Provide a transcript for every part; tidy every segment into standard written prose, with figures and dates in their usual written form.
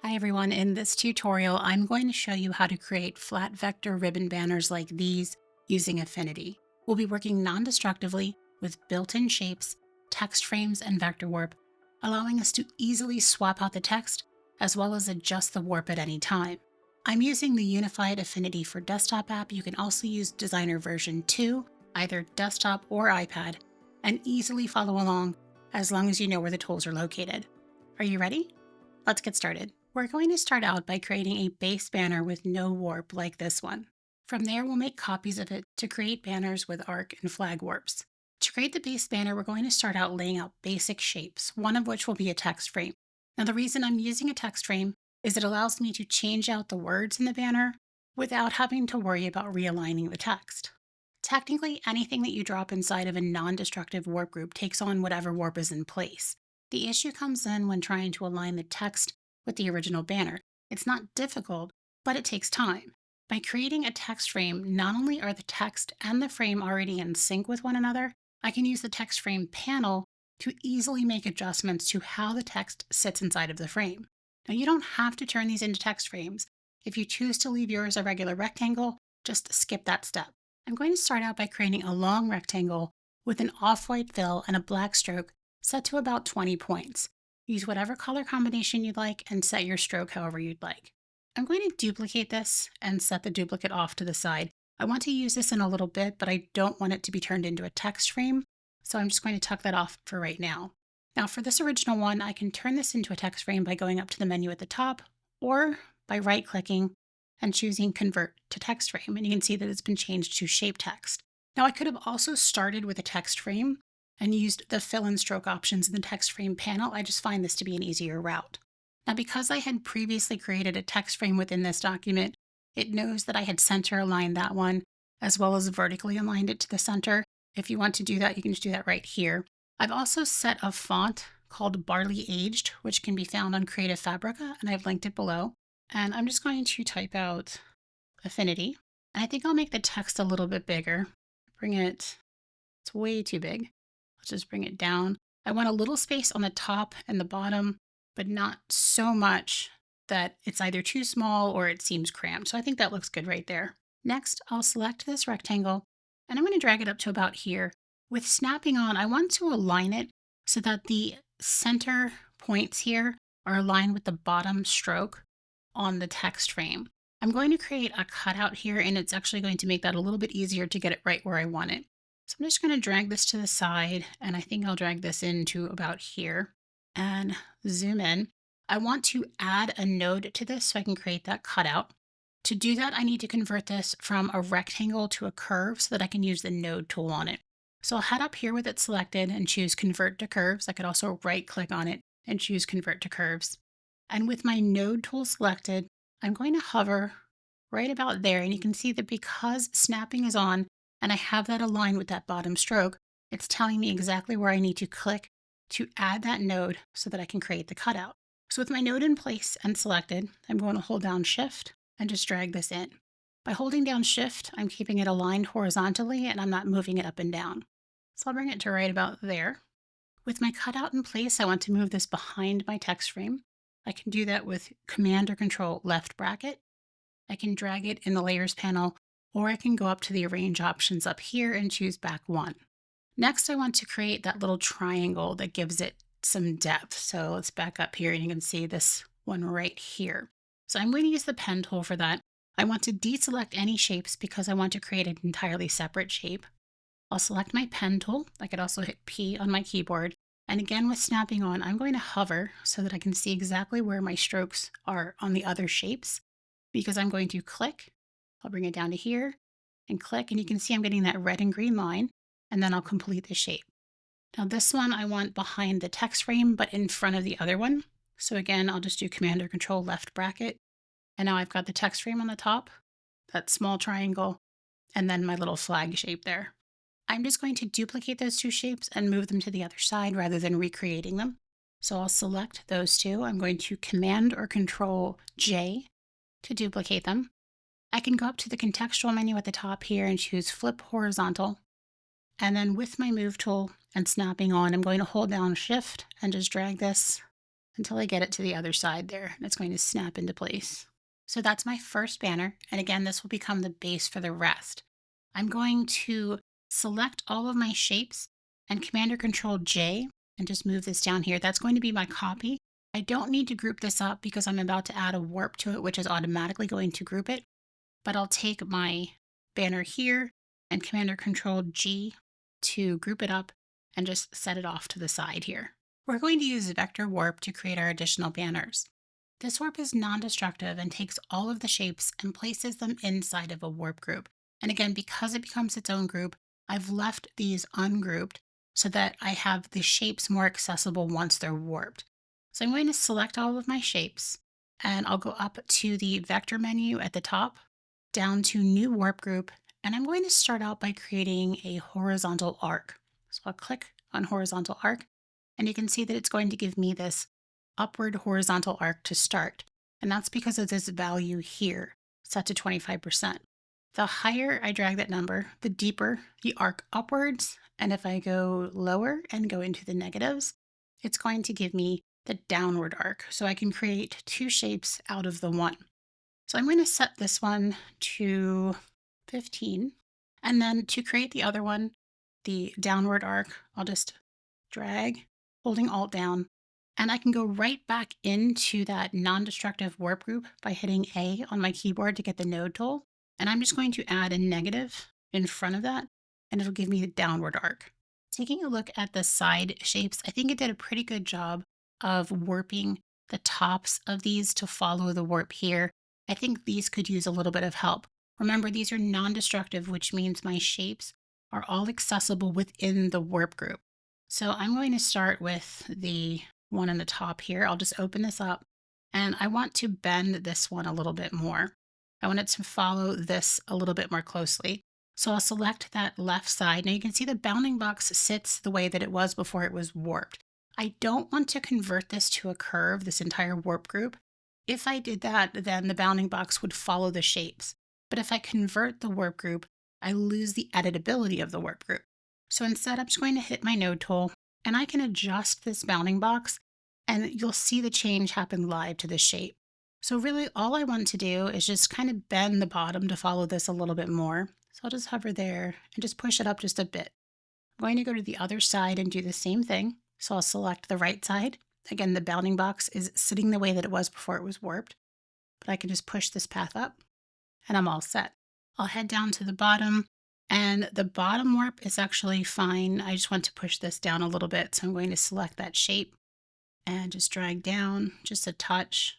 Hi everyone, in this tutorial I'm going to show you how to create flat vector ribbon banners like these using Affinity. We'll be working non-destructively with built-in shapes, text frames, and vector warp, allowing us to easily swap out the text as well as adjust the warp at any time. I'm using the Unified Affinity for Desktop app. You can also use Designer version 2, either desktop or iPad, and easily follow along as long as you know where the tools are located. Are you ready? Let's get started. We're going to start out by creating a base banner with no warp like this one. From there, we'll make copies of it to create banners with arc and flag warps. To create the base banner, we're going to start out laying out basic shapes, one of which will be a text frame. Now, the reason I'm using a text frame is it allows me to change out the words in the banner without having to worry about realigning the text. Technically, anything that you drop inside of a non-destructive warp group takes on whatever warp is in place. The issue comes in when trying to align the text with the original banner. It's not difficult, but it takes time. By creating a text frame, not only are the text and the frame already in sync with one another, I can use the text frame panel to easily make adjustments to how the text sits inside of the frame. Now, you don't have to turn these into text frames. If you choose to leave yours a regular rectangle, just skip that step. I'm going to start out by creating a long rectangle with an off-white fill and a black stroke set to about 20 points. Use whatever color combination you'd like and set your stroke however you'd like. I'm going to duplicate this and set the duplicate off to the side. I want to use this in a little bit, but I don't want it to be turned into a text frame, so I'm just going to tuck that off for right now. Now for this original one, I can turn this into a text frame by going up to the menu at the top or by right-clicking and choosing Convert to Text Frame, and you can see that it's been changed to Shape Text. Now I could have also started with a text frame and used the fill and stroke options in the text frame panel. I just find this to be an easier route. Now, because I had previously created a text frame within this document, it knows that I had center aligned that one as well as vertically aligned it to the center. If you want to do that, you can just do that right here. I've also set a font called Barley Aged, which can be found on Creative Fabrica, and I've linked it below. And I'm just going to type out Affinity. And I think I'll make the text a little bit bigger. It's way too big. Let's just bring it down. I want a little space on the top and the bottom, but not so much that it's either too small or it seems cramped. So I think that looks good right there. Next, I'll select this rectangle and I'm going to drag it up to about here. With snapping on, I want to align it so that the center points here are aligned with the bottom stroke on the text frame. I'm going to create a cutout here, and it's actually going to make that a little bit easier to get it right where I want it. So I'm just going to drag this to the side, and I think I'll drag this into about here and zoom in. I want to add a node to this so I can create that cutout. To do that, I need to convert this from a rectangle to a curve so that I can use the node tool on it. So I'll head up here with it selected and choose Convert to Curves. I could also right click on it and choose Convert to Curves. And with my node tool selected, I'm going to hover right about there. And you can see that because snapping is on, and I have that aligned with that bottom stroke, it's telling me exactly where I need to click to add that node so that I can create the cutout. So with my node in place and selected, I'm going to hold down Shift and just drag this in. By holding down Shift, I'm keeping it aligned horizontally and I'm not moving it up and down. So I'll bring it to right about there. With my cutout in place, I want to move this behind my text frame. I can do that with Command or Control left bracket. I can drag it in the Layers panel, or I can go up to the Arrange options up here and choose back one. Next, I want to create that little triangle that gives it some depth. So let's back up here and you can see this one right here. So I'm going to use the pen tool for that. I want to deselect any shapes because I want to create an entirely separate shape. I'll select my pen tool. I could also hit P on my keyboard. And again, with snapping on, I'm going to hover so that I can see exactly where my strokes are on the other shapes, because I'm going to click. I'll bring it down to here and click, and you can see I'm getting that red and green line, and then I'll complete the shape. Now this one I want behind the text frame, but in front of the other one. So again, I'll just do Command or Control left bracket. And now I've got the text frame on the top, that small triangle, and then my little flag shape there. I'm just going to duplicate those two shapes and move them to the other side rather than recreating them. So I'll select those two. I'm going to Command or Control J to duplicate them. I can go up to the contextual menu at the top here and choose Flip Horizontal. And then with my Move tool and snapping on, I'm going to hold down Shift and just drag this until I get it to the other side there, and it's going to snap into place. So that's my first banner, and again, this will become the base for the rest. I'm going to select all of my shapes and Command or Control J and just move this down here. That's going to be my copy. I don't need to group this up because I'm about to add a warp to it, which is automatically going to group it. But I'll take my banner here and Command or Control G to group it up and just set it off to the side here. We're going to use vector warp to create our additional banners. This warp is non-destructive and takes all of the shapes and places them inside of a warp group. And again, because it becomes its own group, I've left these ungrouped so that I have the shapes more accessible once they're warped. So I'm going to select all of my shapes and I'll go up to the vector menu at the top, down to new warp group, and I'm going to start out by creating a horizontal arc. So I'll click on horizontal arc and you can see that it's going to give me this upward horizontal arc to start. And that's because of this value here, set to 25%. The higher I drag that number, the deeper the arc upwards. And if I go lower and go into the negatives, it's going to give me the downward arc. So I can create two shapes out of the one. So I'm going to set this one to 15. And then to create the other one, the downward arc, I'll just drag, holding Alt down, and I can go right back into that non-destructive warp group by hitting A on my keyboard to get the node tool. And I'm just going to add a negative in front of that, and it'll give me the downward arc. Taking a look at the side shapes, I think it did a pretty good job of warping the tops of these to follow the warp here. I think these could use a little bit of help. Remember, these are non-destructive, which means my shapes are all accessible within the warp group. So I'm going to start with the one on the top here. I'll just open this up and I want to bend this one a little bit more. I want it to follow this a little bit more closely. So I'll select that left side. Now you can see the bounding box sits the way that it was before it was warped. I don't want to convert this to a curve, this entire warp group. If I did that, then the bounding box would follow the shapes. But if I convert the warp group, I lose the editability of the warp group. So instead, I'm just going to hit my node tool and I can adjust this bounding box and you'll see the change happen live to the shape. So really all I want to do is just kind of bend the bottom to follow this a little bit more. So I'll just hover there and just push it up just a bit. I'm going to go to the other side and do the same thing. So I'll select the right side. Again, the bounding box is sitting the way that it was before it was warped, but I can just push this path up and I'm all set. I'll head down to the bottom and the bottom warp is actually fine. I just want to push this down a little bit. So I'm going to select that shape and just drag down just a touch.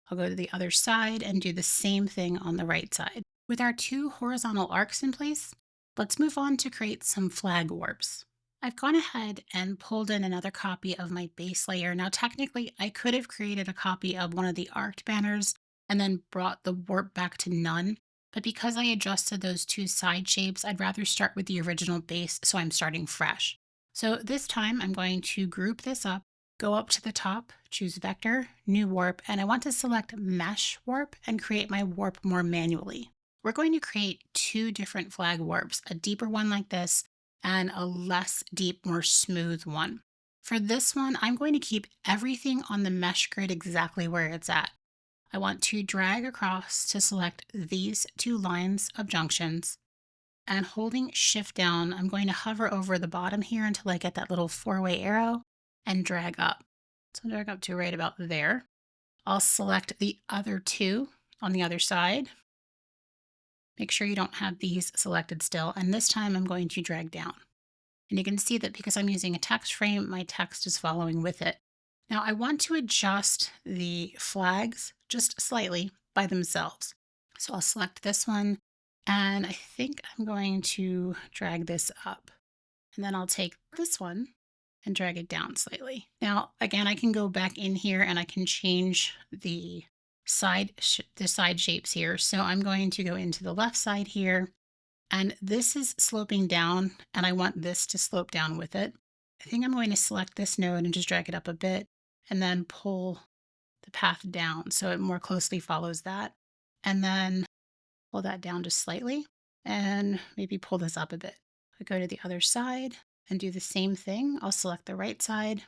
I'll go to the other side and do the same thing on the right side. With our two horizontal arcs in place, let's move on to create some flag warps. I've gone ahead and pulled in another copy of my base layer. Now, technically, I could have created a copy of one of the arced banners and then brought the warp back to none. But because I adjusted those two side shapes, I'd rather start with the original base, so I'm starting fresh. So this time I'm going to group this up, go up to the top, choose Vector, New Warp, and I want to select Mesh Warp and create my warp more manually. We're going to create two different flag warps, a deeper one like this and a less deep, more smooth one. For this one, I'm going to keep everything on the mesh grid exactly where it's at. I want to drag across to select these two lines of junctions and holding Shift down, I'm going to hover over the bottom here until I get that little four-way arrow and drag up. So drag up to right about there. I'll select the other two on the other side. Make sure you don't have these selected still. And this time I'm going to drag down. And you can see that because I'm using a text frame, my text is following with it. Now I want to adjust the flags just slightly by themselves. So I'll select this one and I think I'm going to drag this up. And then I'll take this one and drag it down slightly. Now, again, I can go back in here and I can change the side shapes here. So I'm going to go into the left side here and this is sloping down and I want this to slope down with it. I think I'm going to select this node and just drag it up a bit and then pull the path down so it more closely follows that. And then pull that down just slightly and maybe pull this up a bit. I go to the other side and do the same thing. I'll select the right side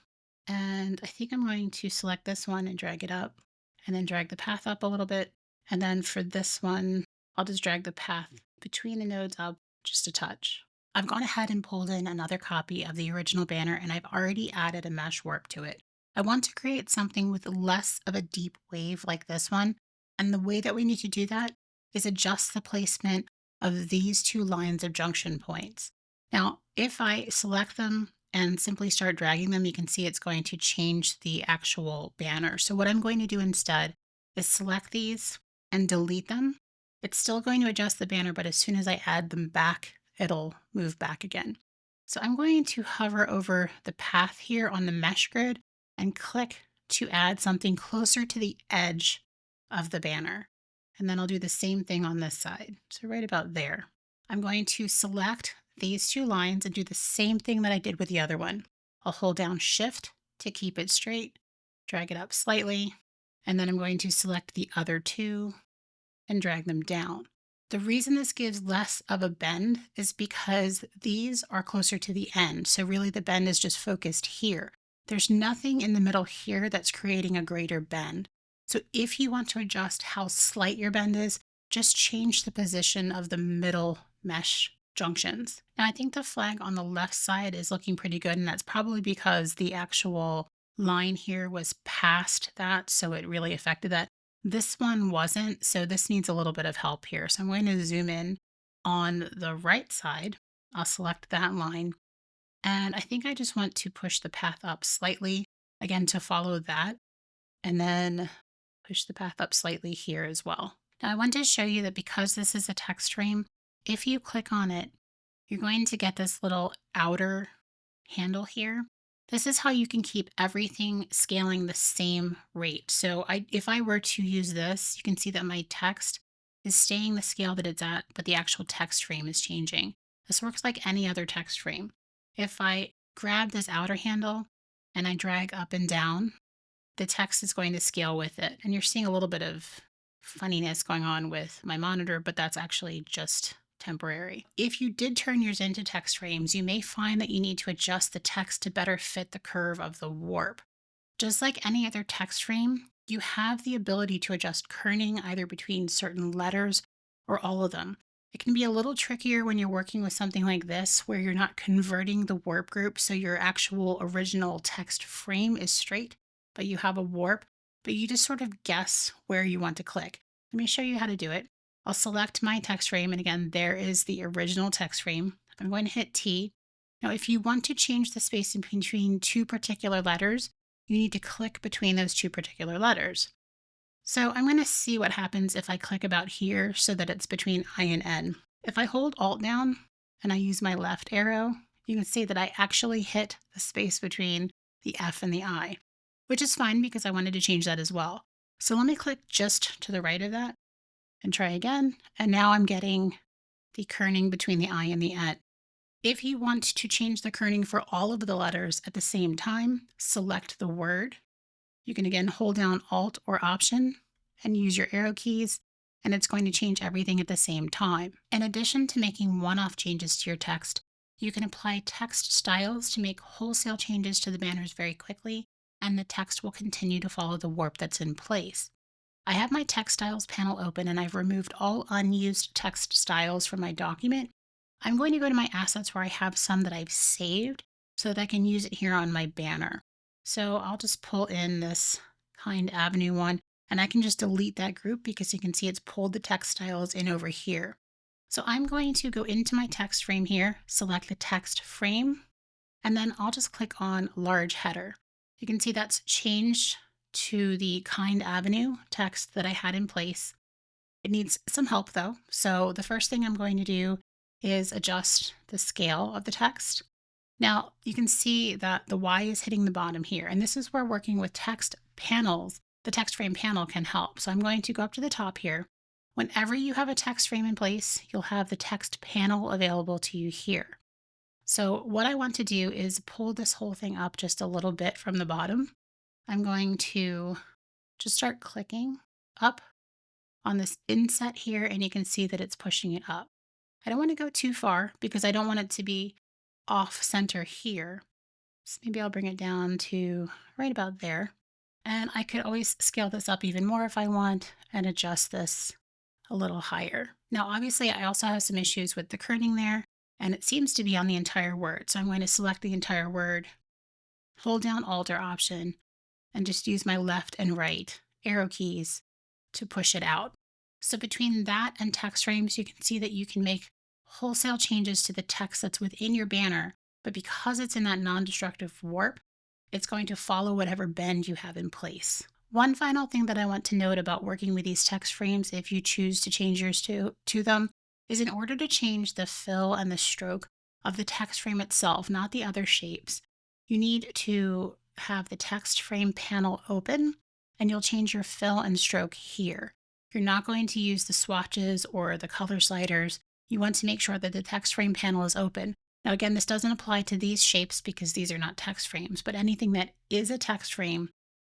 And I think I'm going to select this one and drag it up and then drag the path up a little bit. And then for this one, I'll just drag the path between the nodes up just a touch. I've gone ahead and pulled in another copy of the original banner and I've already added a mesh warp to it. I want to create something with less of a deep wave like this one. And the way that we need to do that is adjust the placement of these two lines of junction points. Now, if I select them and simply start dragging them, you can see it's going to change the actual banner. So what I'm going to do instead is select these and delete them. It's still going to adjust the banner, but as soon as I add them back, it'll move back again. So I'm going to hover over the path here on the mesh grid and click to add something closer to the edge of the banner. And then I'll do the same thing on this side. So right about there. I'm going to select these two lines and do the same thing that I did with the other one. I'll hold down Shift to keep it straight, drag it up slightly, and then I'm going to select the other two and drag them down. The reason this gives less of a bend is because these are closer to the end. So really the bend is just focused here. There's nothing in the middle here that's creating a greater bend. So if you want to adjust how slight your bend is, just change the position of the middle mesh junctions. Now I think the flag on the left side is looking pretty good, and that's probably because the actual line here was past that, so it really affected that. This one wasn't, so this needs a little bit of help here. So I'm going to zoom in on the right side. I'll select that line, and I think I just want to push the path up slightly, again, to follow that, and then push the path up slightly here as well. Now I want to show you that because this is a text frame, if you click on it, you're going to get this little outer handle here. This is how you can keep everything scaling the same rate. So if I were to use this, you can see that my text is staying the scale that it's at, but the actual text frame is changing. This works like any other text frame. If I grab this outer handle and I drag up and down, the text is going to scale with it. And you're seeing a little bit of funniness going on with my monitor, but that's actually just temporary. If you did turn yours into text frames, you may find that you need to adjust the text to better fit the curve of the warp. Just like any other text frame, you have the ability to adjust kerning either between certain letters or all of them. It can be a little trickier when you're working with something like this, where you're not converting the warp group so your actual original text frame is straight, but you have a warp, but you just sort of guess where you want to click. Let me show you how to do it. I'll select my text frame, and again, there is the original text frame. I'm going to hit T. Now, if you want to change the space in between two particular letters, you need to click between those two particular letters. So I'm going to see what happens if I click about here so that it's between I and N. If I hold Alt down and I use my left arrow, you can see that I actually hit the space between the F and the I, which is fine because I wanted to change that as well. So let me click just to the right of that and try again. And now I'm getting the kerning between the I and the N. If you want to change the kerning for all of the letters at the same time, select the word. You can again hold down Alt or Option and use your arrow keys, and it's going to change everything at the same time. In addition to making one-off changes to your text, you can apply text styles to make wholesale changes to the banners very quickly, and the text will continue to follow the warp that's in place. I have my text styles panel open and I've removed all unused text styles from my document. I'm going to go to my assets where I have some that I've saved so that I can use it here on my banner. So I'll just pull in this Kind Avenue one, and I can just delete that group because you can see it's pulled the text styles in over here. So I'm going to go into my text frame here, select the text frame, and then I'll just click on Large Header. You can see that's changed to the Kind Avenue text that I had in place. It needs some help though. So the first thing I'm going to do is adjust the scale of the text. Now you can see that the Y is hitting the bottom here, and this is where working with text panels, the text frame panel can help. So I'm going to go up to the top here. Whenever you have a text frame in place, you'll have the text panel available to you here. So what I want to do is pull this whole thing up just a little bit from the bottom. I'm going to just start clicking up on this inset here, and you can see that it's pushing it up. I don't want to go too far because I don't want it to be off center here. So maybe I'll bring it down to right about there. And I could always scale this up even more if I want and adjust this a little higher. Now, obviously, I also have some issues with the kerning there, and it seems to be on the entire word. So I'm going to select the entire word, hold down Alt or Option, and just use my left and right arrow keys to push it out. So between that and text frames, you can see that you can make wholesale changes to the text that's within your banner. But because it's in that non-destructive warp, it's going to follow whatever bend you have in place. One final thing that I want to note about working with these text frames, if you choose to change yours to them, is in order to change the fill and the stroke of the text frame itself, not the other shapes, you need to have the text frame panel open, and you'll change your fill and stroke here. You're not going to use the swatches or the color sliders. You want to make sure that the text frame panel is open. Now, again, this doesn't apply to these shapes because these are not text frames, but anything that is a text frame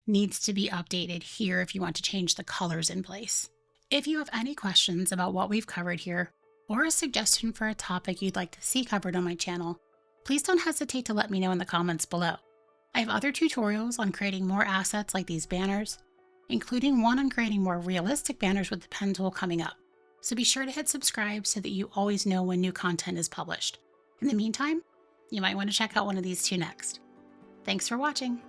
needs to be updated here if you want to change the colors in place. If you have any questions about what we've covered here, or a suggestion for a topic you'd like to see covered on my channel, please don't hesitate to let me know in the comments below. I have other tutorials on creating more assets like these banners, including one on creating more realistic banners with the pen tool coming up. So be sure to hit subscribe so that you always know when new content is published. In the meantime, you might want to check out one of these two next. Thanks for watching.